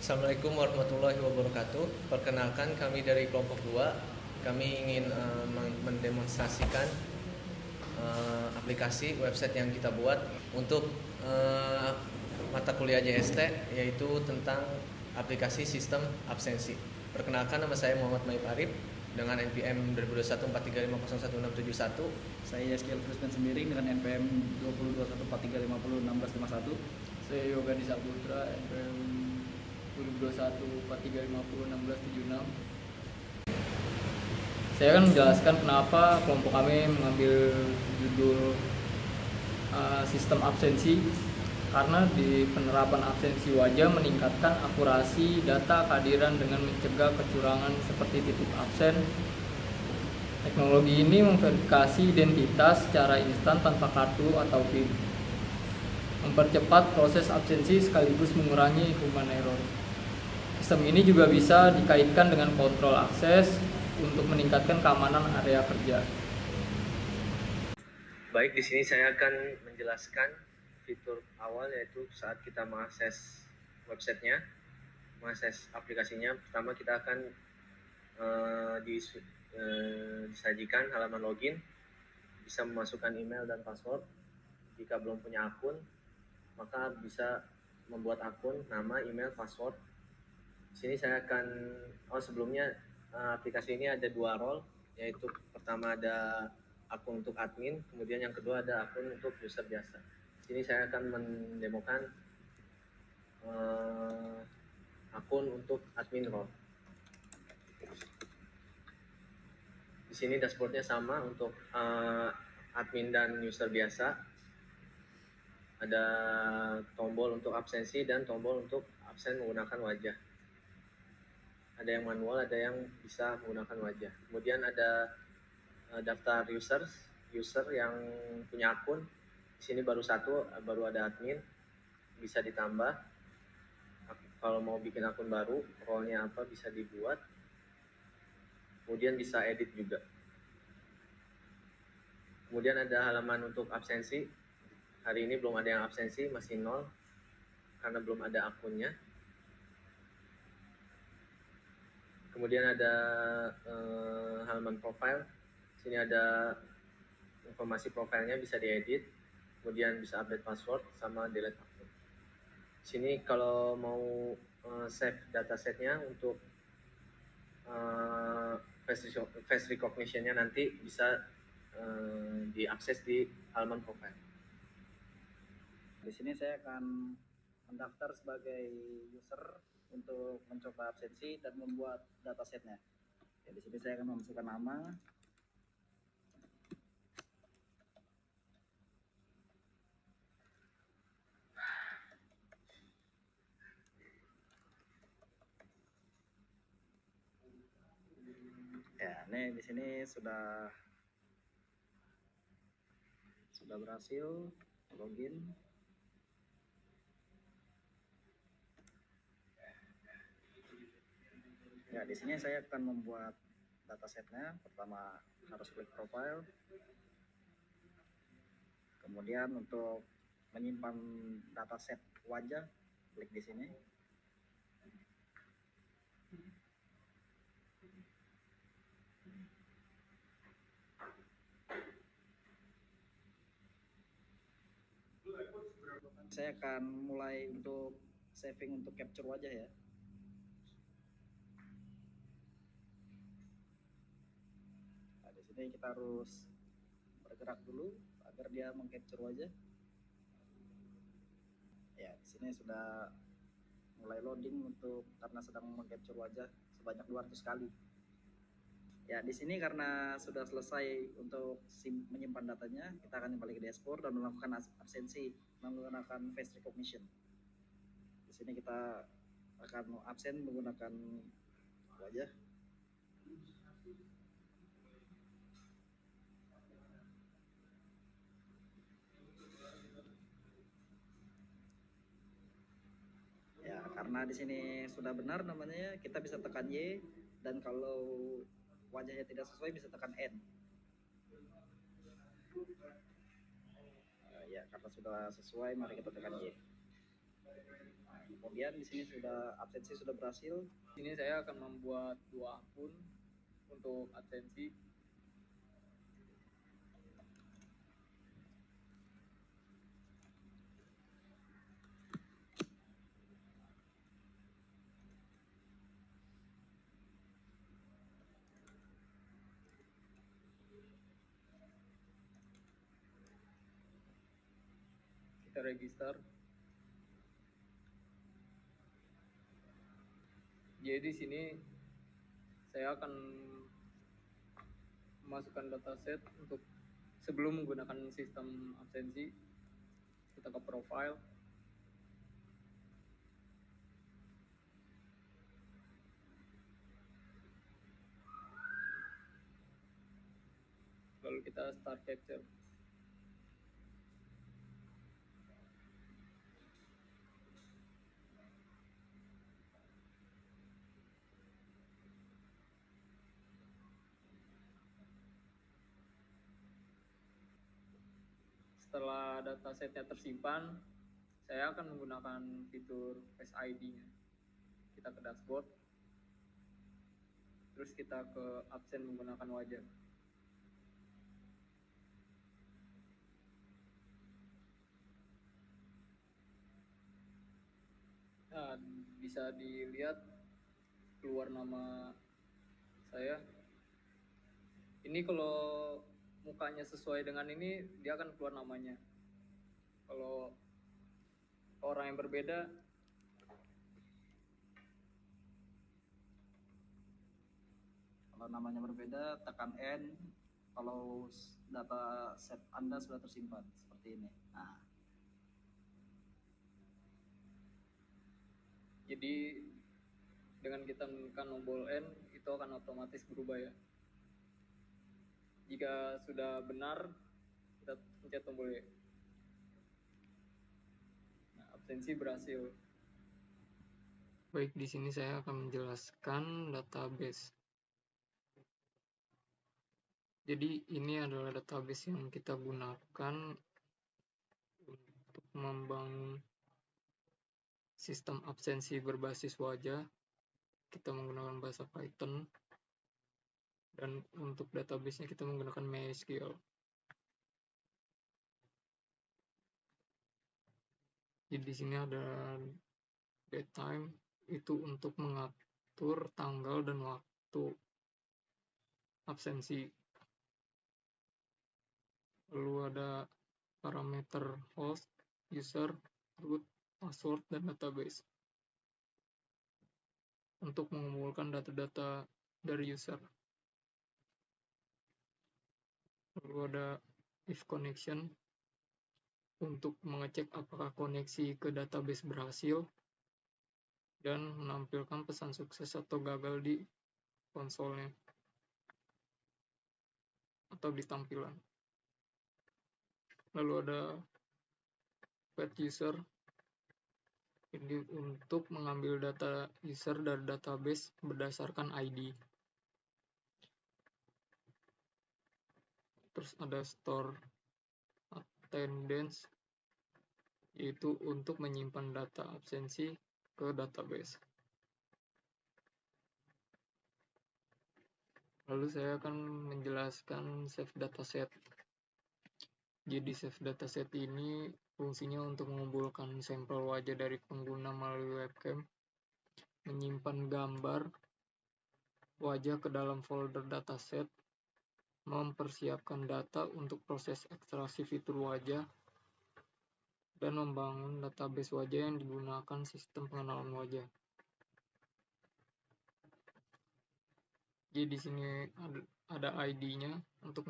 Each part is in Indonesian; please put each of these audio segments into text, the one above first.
Assalamualaikum warahmatullahi wabarakatuh. Perkenalkan, kami dari kelompok 2. Kami ingin mendemonstrasikan aplikasi website yang kita buat untuk mata kuliah JST, yaitu tentang aplikasi sistem absensi. Perkenalkan, nama saya Muhammad Maib Arif dengan NPM 202143501671. Saya Yaskiel Fusman Sembiring dengan NPM 202143501651. Saya Yoga Disaputra, NPM 202143501676. Saya akan menjelaskan kenapa kelompok kami mengambil judul sistem absensi, karena di penerapan absensi wajah meningkatkan akurasi data kehadiran dengan mencegah kecurangan seperti titip absen. Teknologi ini memverifikasi identitas secara instan tanpa kartu atau PIN, mempercepat proses absensi sekaligus mengurangi human error. Sistem ini juga bisa dikaitkan dengan kontrol akses untuk meningkatkan keamanan area kerja. Baik, di sini saya akan menjelaskan fitur awal, yaitu saat kita mengakses websitenya, mengakses aplikasinya. Pertama kita akan disajikan halaman login, bisa memasukkan email dan password. Jika belum punya akun, maka bisa membuat akun, nama, email, password. Di sini saya akan sebelumnya aplikasi ini ada 2 role, yaitu pertama ada akun untuk admin, kemudian yang kedua ada akun untuk user biasa. Di sini saya akan mendemokan akun untuk admin role. Di sini dashboardnya sama untuk admin dan user biasa. Ada tombol untuk absensi dan tombol untuk absen menggunakan wajah. Ada yang manual, ada yang bisa menggunakan wajah. Kemudian ada daftar user yang punya akun. Di sini baru ada admin, bisa ditambah. Kalau mau bikin akun baru, role-nya apa bisa dibuat. Kemudian bisa edit juga. Kemudian ada halaman untuk absensi. Hari ini belum ada yang absensi, masih 0 karena belum ada akunnya. Kemudian ada halaman profile. Sini ada informasi profilnya, bisa diedit. Kemudian bisa update password sama delete akun. Sini kalau mau save datasetnya untuk face recognition-nya nanti bisa diakses di halaman profile. Di sini saya akan mendaftar sebagai user untuk mencoba absensi dan membuat datasetnya. Ya, di sini saya akan memasukkan nama. Ya, ini di sini sudah berhasil login. Ya, di sini saya akan membuat datasetnya. Pertama harus klik profile. Kemudian untuk menyimpan dataset wajah, klik di sini. Saya akan mulai untuk saving untuk capture wajah ya. Nah, di sini kita harus bergerak dulu agar dia mengcapture wajah. Ya, di sini sudah mulai loading untuk karena sedang mengcapture wajah sebanyak 200 kali. Ya, di sini karena sudah selesai untuk menyimpan datanya, kita akan kembali ke dashboard dan melakukan absensi menggunakan face recognition. Di sini kita akan absen menggunakan wajah. Ya, karena di sini sudah benar namanya, kita bisa tekan Y, dan kalau wajahnya tidak sesuai bisa tekan N. Ya, karena sudah sesuai, mari kita tekan Y. Kemudian di sini sudah absensi sudah berhasil. Sini saya akan membuat 2 akun untuk absensi. Kita register. Jadi di sini saya akan memasukkan dataset untuk sebelum menggunakan sistem absensi. Kita ke profile. Lalu kita start capture. Setelah datasetnya tersimpan, saya akan menggunakan fitur Face ID-nya. Kita ke dashboard, terus kita ke absen menggunakan wajah. Nah, bisa dilihat keluar nama saya. Ini kalau mukanya sesuai dengan ini, dia akan keluar namanya. Kalau orang yang berbeda, Kalau namanya berbeda, tekan N. Kalau data set Anda sudah tersimpan seperti ini. Nah, jadi dengan kita menekan tombol N, itu akan otomatis berubah ya. Jika sudah benar, kita pencet tombol Y. Nah, absensi berhasil. Baik, di sini saya akan menjelaskan database. Jadi ini adalah database yang kita gunakan untuk membangun sistem absensi berbasis wajah. Kita menggunakan bahasa Python, dan untuk database-nya kita menggunakan MySQL. Jadi di sini ada datetime, itu untuk mengatur tanggal dan waktu absensi. Lalu ada parameter host, user, root, password, dan database untuk mengumpulkan data-data dari user. Lalu ada if connection untuk mengecek apakah koneksi ke database berhasil dan menampilkan pesan sukses atau gagal di konsolnya atau di tampilan. Lalu ada pet user, ini untuk mengambil data user dari database berdasarkan ID. Terus ada store attendance, yaitu untuk menyimpan data absensi ke database. Lalu saya akan menjelaskan save dataset. Jadi save dataset ini fungsinya untuk mengumpulkan sampel wajah dari pengguna melalui webcam, menyimpan gambar wajah ke dalam folder dataset, mempersiapkan data untuk proses ekstraksi fitur wajah, dan membangun database wajah yang digunakan sistem pengenalan wajah. Jadi di sini ada ID-nya untuk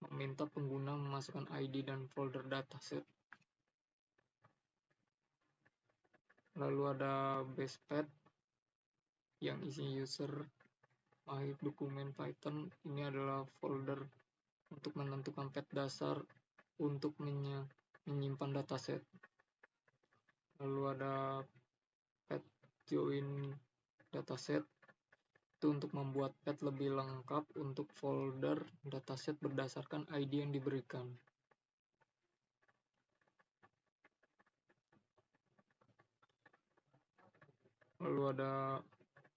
meminta pengguna memasukkan ID dan folder dataset. Lalu ada base path yang isi user my dokumen Python. Ini adalah folder untuk menentukan path dasar untuk menyimpan dataset. Lalu ada path join dataset, itu untuk membuat path lebih lengkap untuk folder dataset berdasarkan ID yang diberikan. Lalu ada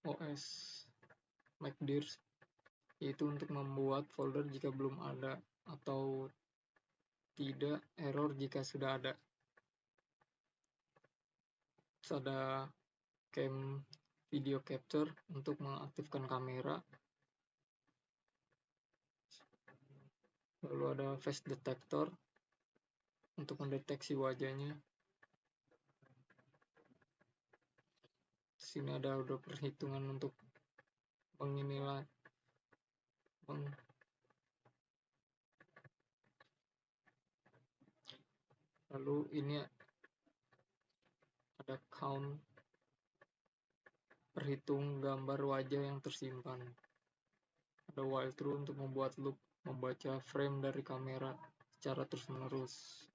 OS MacDirs, yaitu untuk membuat folder jika belum ada atau tidak error jika sudah ada. Terus ada cam video capture untuk mengaktifkan kamera. Lalu ada face detector untuk mendeteksi wajahnya. Sini ada udah perhitungan untuk menilai lalu ini ada count perhitung gambar wajah yang tersimpan. Ada while true untuk membuat loop membaca frame dari kamera secara terus-menerus.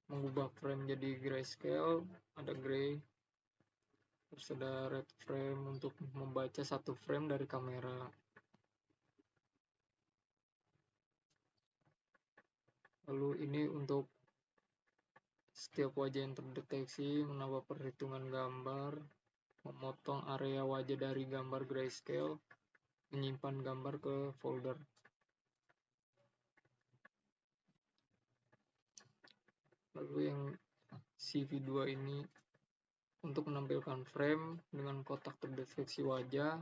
Mengubah frame jadi grayscale, ada gray. Terus ada red frame untuk membaca satu frame dari kamera. Lalu ini untuk setiap wajah yang terdeteksi, menambah perhitungan gambar, memotong area wajah dari gambar grayscale, menyimpan gambar ke folder. Lalu yang CV2 ini untuk menampilkan frame dengan kotak terdeteksi wajah,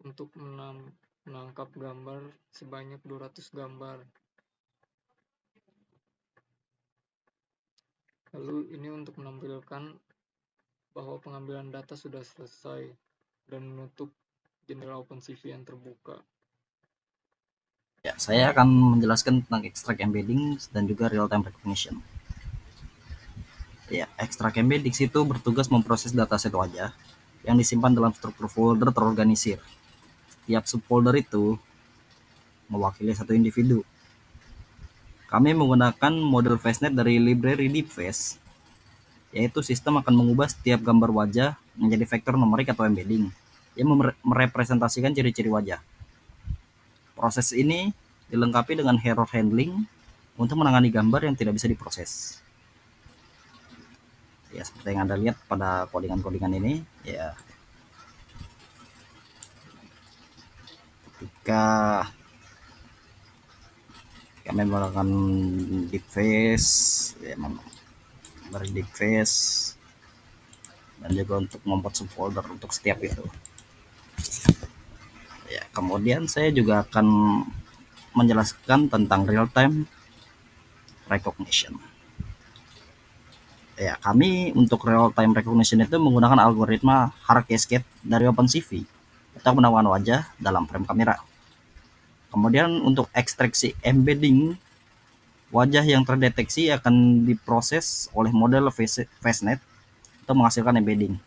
untuk menangkap gambar sebanyak 200 gambar. Lalu ini untuk menampilkan bahwa pengambilan data sudah selesai dan menutup jendela OpenCV yang terbuka. Ya, saya akan menjelaskan tentang extract embedding dan juga real time recognition. Ya, extract embedding itu bertugas memproses dataset wajah yang disimpan dalam struktur folder terorganisir. Tiap subfolder itu mewakili satu individu. Kami menggunakan model FaceNet dari library DeepFace, yaitu sistem akan mengubah setiap gambar wajah menjadi vektor numerik atau embedding yang merepresentasikan ciri-ciri wajah. Proses ini dilengkapi dengan error handling untuk menangani gambar yang tidak bisa diproses. Ya, seperti yang Anda lihat pada codingan-codingan ini, ya, ketika kami menggunakan DeepFace, ya, dari DeepFace, dan juga untuk membuat subfolder untuk setiap itu. Ya, kemudian saya juga akan menjelaskan tentang real time recognition. Ya, kami untuk real time recognition itu menggunakan algoritma hard cascade dari OpenCV untuk menemukan wajah dalam frame kamera. Kemudian untuk ekstraksi embedding, wajah yang terdeteksi akan diproses oleh model FaceNet untuk menghasilkan embedding.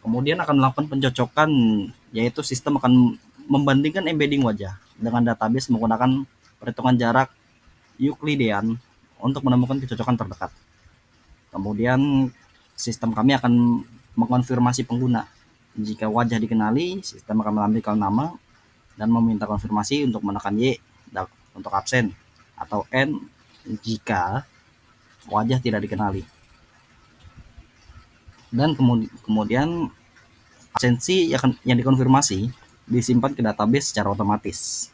Kemudian akan melakukan pencocokan, yaitu sistem akan membandingkan embedding wajah dengan database menggunakan perhitungan jarak Euclidean untuk menemukan kecocokan terdekat. Kemudian sistem kami akan mengkonfirmasi pengguna. Jika wajah dikenali, sistem akan mengambil nama dan meminta konfirmasi untuk menekan Y untuk absen, atau N jika wajah tidak dikenali. Dan kemudian absensi yang dikonfirmasi disimpan ke database secara otomatis.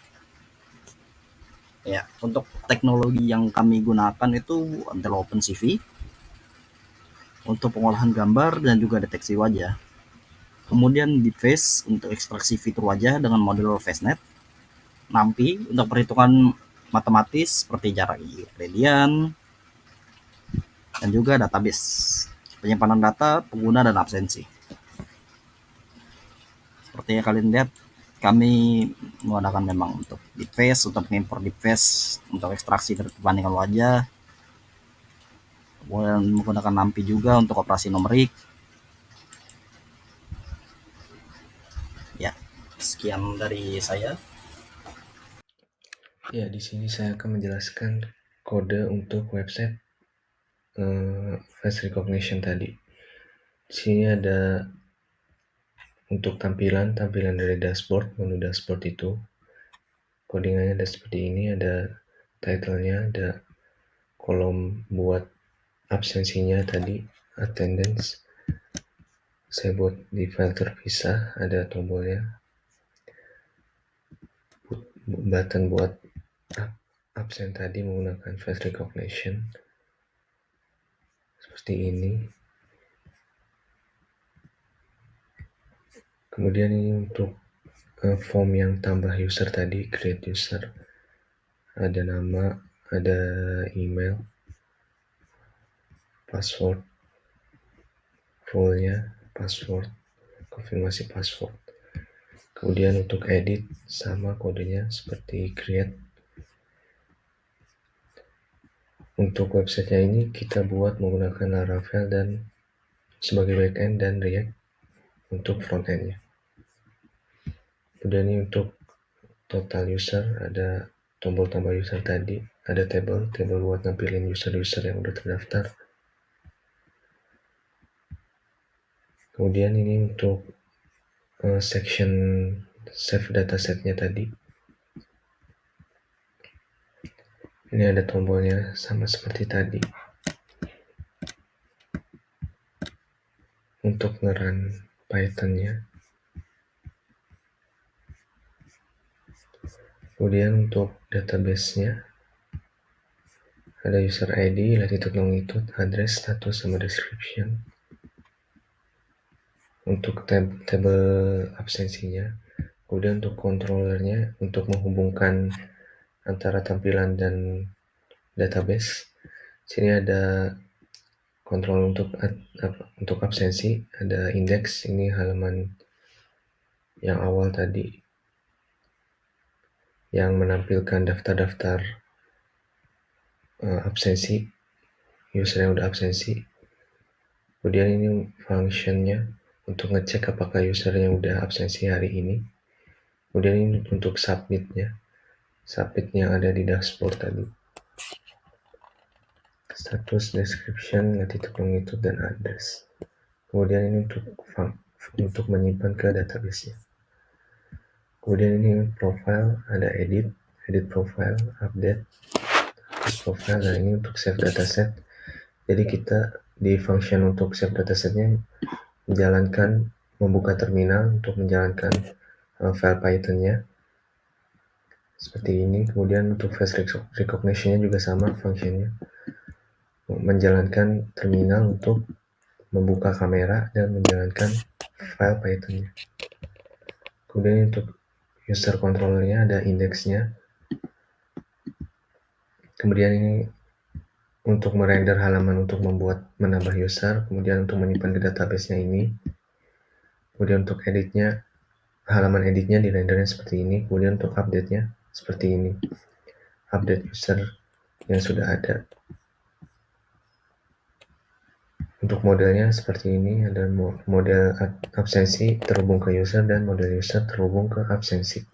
Ya, untuk teknologi yang kami gunakan itu adalah OpenCV untuk pengolahan gambar dan juga deteksi wajah. Kemudian DeepFace untuk ekstraksi fitur wajah dengan model FaceNet. NumPy untuk perhitungan matematis seperti jarak Euclidean, dan juga database penyimpanan data pengguna dan absensi. Seperti yang kalian lihat, kami menggunakan memang untuk DeepFace untuk mengimpor DeepFace untuk ekstraksi dari perbandingan wajah. Kemudian menggunakan NumPy juga untuk operasi numerik. Ya, sekian dari saya. Ya, di sini saya akan menjelaskan kode untuk website face recognition tadi. Di sini ada untuk tampilan dari dashboard, menu dashboard itu codingannya ada seperti ini, ada title-nya, ada kolom buat absensinya tadi, attendance. Saya buat di file terpisah, ada tombolnya, button buat absen tadi menggunakan face recognition seperti ini. Kemudian ini untuk form yang tambah user tadi, create user, ada nama, ada email, password, role-nya, password, konfirmasi password. Kemudian untuk edit sama kodenya seperti create. Untuk websitenya ini kita buat menggunakan Laravel dan sebagai backend dan React untuk frontendnya. Kemudian ini untuk total user, ada tombol tambah user tadi, ada table buat nampilin user-user yang udah terdaftar. Kemudian ini untuk section save datasetnya tadi. Ini ada tombolnya sama seperti tadi. Untuk nge-run Python-nya. Kemudian untuk database-nya ada user ID, latitude, longitude, address, status, sama description. Untuk table absensinya. Kemudian untuk controllernya, untuk menghubungkan antara tampilan dan database. Sini ada kontrol untuk absensi, ada index, ini halaman yang awal tadi yang menampilkan daftar-daftar absensi, user yang udah absensi. Kemudian ini functionnya untuk ngecek apakah usernya udah absensi hari ini. Kemudian ini untuk submit yang ada di dashboard tadi. Status, description, latitude, longitude, dan address. Kemudian ini untuk menyimpan ke database-nya. Kemudian ini profile, ada edit profile, update profile, dan ini untuk save dataset. Jadi kita di function untuk save datasetnya membuka terminal untuk menjalankan file Python-nya seperti ini. Kemudian untuk face recognition-nya juga sama functionnya, menjalankan terminal untuk membuka kamera dan menjalankan file Python-nya. Kemudian untuk user controller-nya ada indeksnya. Kemudian ini untuk merender halaman untuk menambah user, kemudian untuk menyimpan ke database-nya ini. Kemudian untuk editnya, halaman editnya direndernya seperti ini. Kemudian untuk update-nya seperti ini. Update user yang sudah ada. Untuk modelnya seperti ini, ada model absensi terhubung ke user dan model user terhubung ke absensi.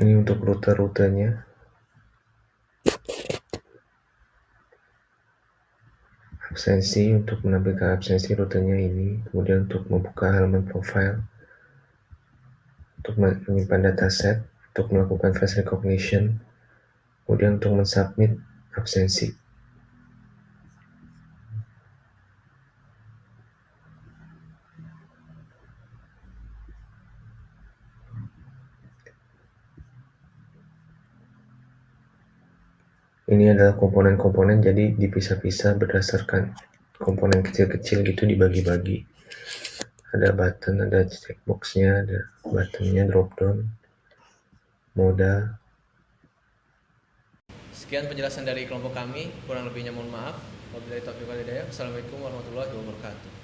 Ini untuk rute-rutenya. Absensi, untuk menampilkan absensi rutenya ini. Kemudian untuk membuka halaman profile, untuk menyimpan dataset, untuk melakukan face recognition, kemudian untuk mensubmit absensi. Ini adalah komponen-komponen, jadi dipisah-pisah berdasarkan komponen kecil-kecil gitu, dibagi-bagi. Ada button, ada checkbox-nya, ada button-nya, drop down, moda. Sekian penjelasan dari kelompok kami, kurang lebihnya mohon maaf. Wabillahi taufiq wal hidayah. Assalamualaikum warahmatullahi wabarakatuh.